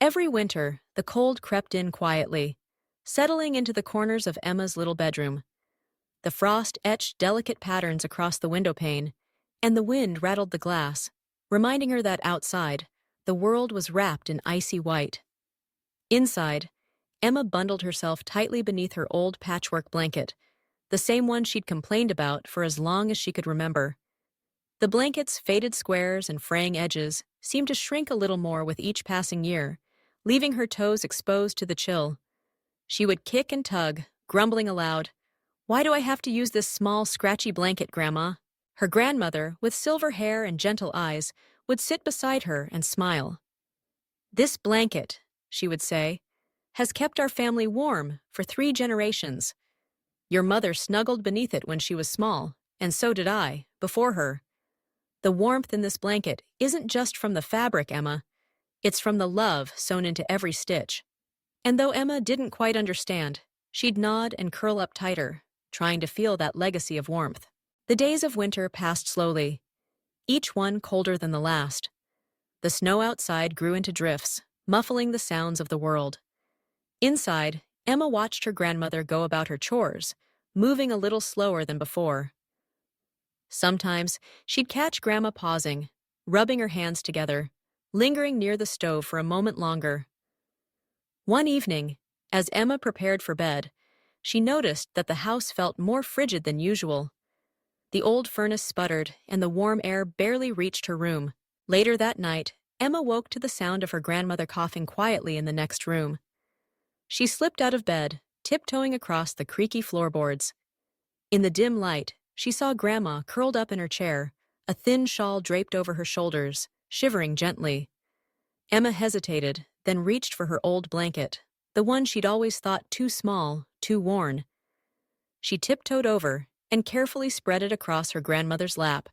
Every winter, the cold crept in quietly, settling into the corners of Emma's little bedroom. The frost etched delicate patterns across the window pane, and the wind rattled the glass, reminding her that outside, the world was wrapped in icy white. Inside, Emma bundled herself tightly beneath her old patchwork blanket, the same one she'd complained about for as long as she could remember. The blanket's faded squares and fraying edges seemed to shrink a little more with each passing year, leaving her toes exposed to the chill. She would kick and tug, grumbling aloud, "Why do I have to use this small, scratchy blanket, Grandma?" Her grandmother, with silver hair and gentle eyes, would sit beside her and smile. "This blanket," she would say, "has kept our family warm for 3 generations. Your mother snuggled beneath it when she was small, and so did I, before her. The warmth in this blanket isn't just from the fabric, Emma. It's from the love sewn into every stitch." And though Emma didn't quite understand, she'd nod and curl up tighter, trying to feel that legacy of warmth. The days of winter passed slowly, each one colder than the last. The snow outside grew into drifts, muffling the sounds of the world. Inside, Emma watched her grandmother go about her chores, moving a little slower than before. Sometimes, she'd catch Grandma pausing, rubbing her hands together, lingering near the stove for a moment longer. One evening, as Emma prepared for bed, she noticed that the house felt more frigid than usual. The old furnace sputtered, and the warm air barely reached her room. Later that night, Emma woke to the sound of her grandmother coughing quietly in the next room. She slipped out of bed, tiptoeing across the creaky floorboards. In the dim light, she saw Grandma curled up in her chair, a thin shawl draped over her shoulders, shivering gently. Emma hesitated, then reached for her old blanket, the one she'd always thought too small, too worn. She tiptoed over and carefully spread it across her grandmother's lap,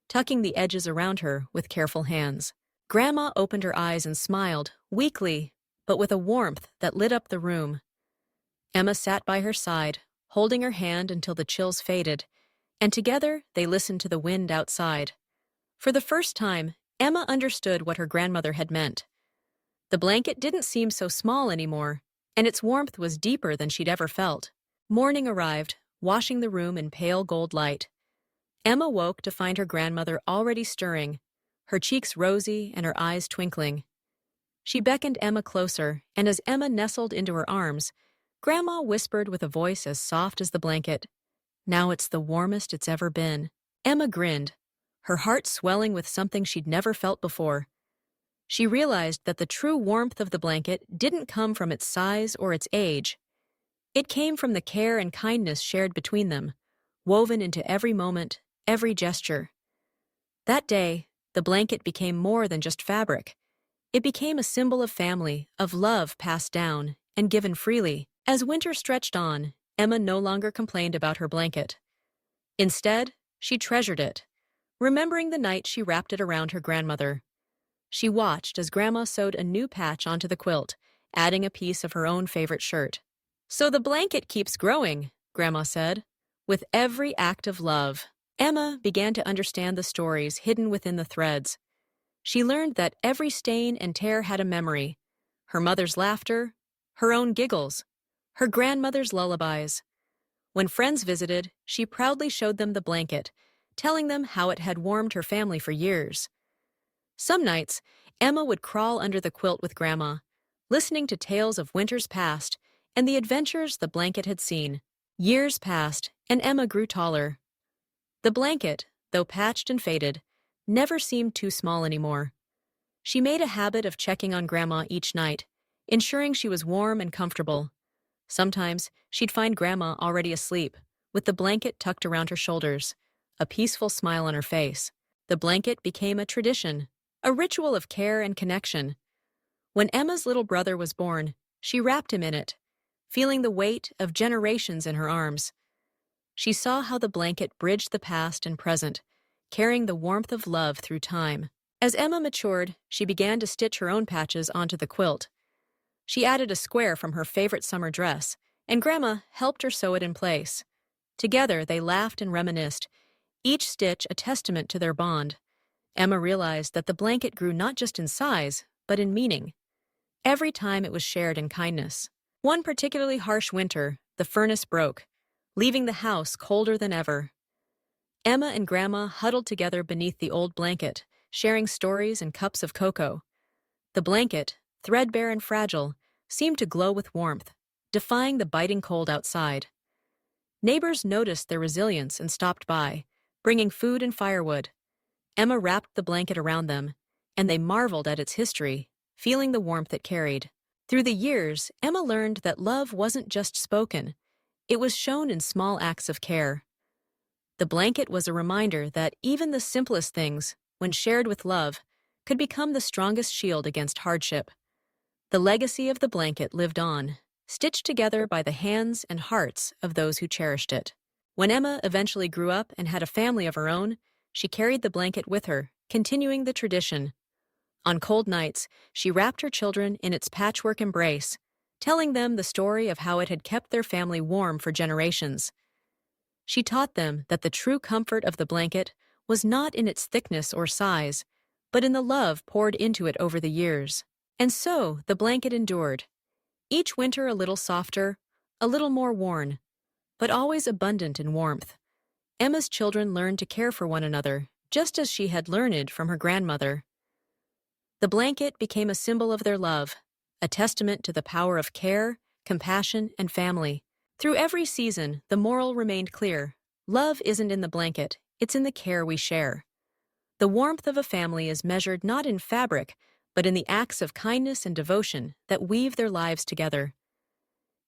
tucking the edges around her with careful hands. Grandma opened her eyes and smiled, weakly, but with a warmth that lit up the room. Emma sat by her side, holding her hand until the chills faded, and together they listened to the wind outside. For the first time, Emma understood what her grandmother had meant. The blanket didn't seem so small anymore, and its warmth was deeper than she'd ever felt. Morning arrived, washing the room in pale gold light. Emma woke to find her grandmother already stirring, her cheeks rosy and her eyes twinkling. She beckoned Emma closer, and as Emma nestled into her arms, Grandma whispered with a voice as soft as the blanket, "Now it's the warmest it's ever been." Emma grinned, her heart swelling with something she'd never felt before. She realized that the true warmth of the blanket didn't come from its size or its age. It came from the care and kindness shared between them, woven into every moment, every gesture. That day, the blanket became more than just fabric. It became a symbol of family, of love passed down and given freely. As winter stretched on, Emma no longer complained about her blanket. Instead, she treasured it, remembering the night she wrapped it around her grandmother. She watched as Grandma sewed a new patch onto the quilt, adding a piece of her own favorite shirt. "So the blanket keeps growing," Grandma said, "with every act of love." Emma began to understand the stories hidden within the threads. She learned that every stain and tear had a memory: her mother's laughter, her own giggles, her grandmother's lullabies. When friends visited, she proudly showed them the blanket, telling them how it had warmed her family for years. Some nights, Emma would crawl under the quilt with Grandma, listening to tales of winters past and the adventures the blanket had seen. Years passed, and Emma grew taller. The blanket, though patched and faded, never seemed too small anymore. She made a habit of checking on Grandma each night, ensuring she was warm and comfortable. Sometimes, she'd find Grandma already asleep, with the blanket tucked around her shoulders, a peaceful smile on her face. The blanket became a tradition, a ritual of care and connection. When Emma's little brother was born, she wrapped him in it, feeling the weight of generations in her arms. She saw how the blanket bridged the past and present, carrying the warmth of love through time. As Emma matured, she began to stitch her own patches onto the quilt. She added a square from her favorite summer dress, and Grandma helped her sew it in place. Together, they laughed and reminisced, each stitch a testament to their bond. Emma realized that the blanket grew not just in size, but in meaning. every time it was shared in kindness. One particularly harsh winter, the furnace broke, leaving the house colder than ever. Emma and Grandma huddled together beneath the old blanket, sharing stories and cups of cocoa. The blanket, threadbare and fragile, seemed to glow with warmth, defying the biting cold outside. Neighbors noticed their resilience and stopped by, bringing food and firewood. Emma wrapped the blanket around them, and they marveled at its history, feeling the warmth it carried. Through the years, Emma learned that love wasn't just spoken, it was shown in small acts of care. The blanket was a reminder that even the simplest things, when shared with love, could become the strongest shield against hardship. The legacy of the blanket lived on, stitched together by the hands and hearts of those who cherished it. When Emma eventually grew up and had a family of her own, she carried the blanket with her, continuing the tradition. On cold nights, she wrapped her children in its patchwork embrace, telling them the story of how it had kept their family warm for generations. She taught them that the true comfort of the blanket was not in its thickness or size, but in the love poured into it over the years. And so the blanket endured, each winter a little softer, a little more worn, but always abundant in warmth. Emma's children learned to care for one another, just as she had learned from her grandmother. The blanket became a symbol of their love, a testament to the power of care, compassion, and family. Through every season, the moral remained clear. Love isn't in the blanket, it's in the care we share. The warmth of a family is measured not in fabric, but in the acts of kindness and devotion that weave their lives together.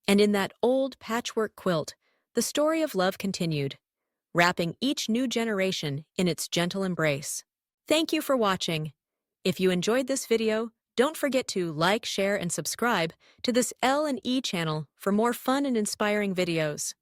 And in that old patchwork quilt, the story of love continued, wrapping each new generation in its gentle embrace. Thank you for watching. If you enjoyed this video, don't forget to like, share, and subscribe to this L&E channel for more fun and inspiring videos.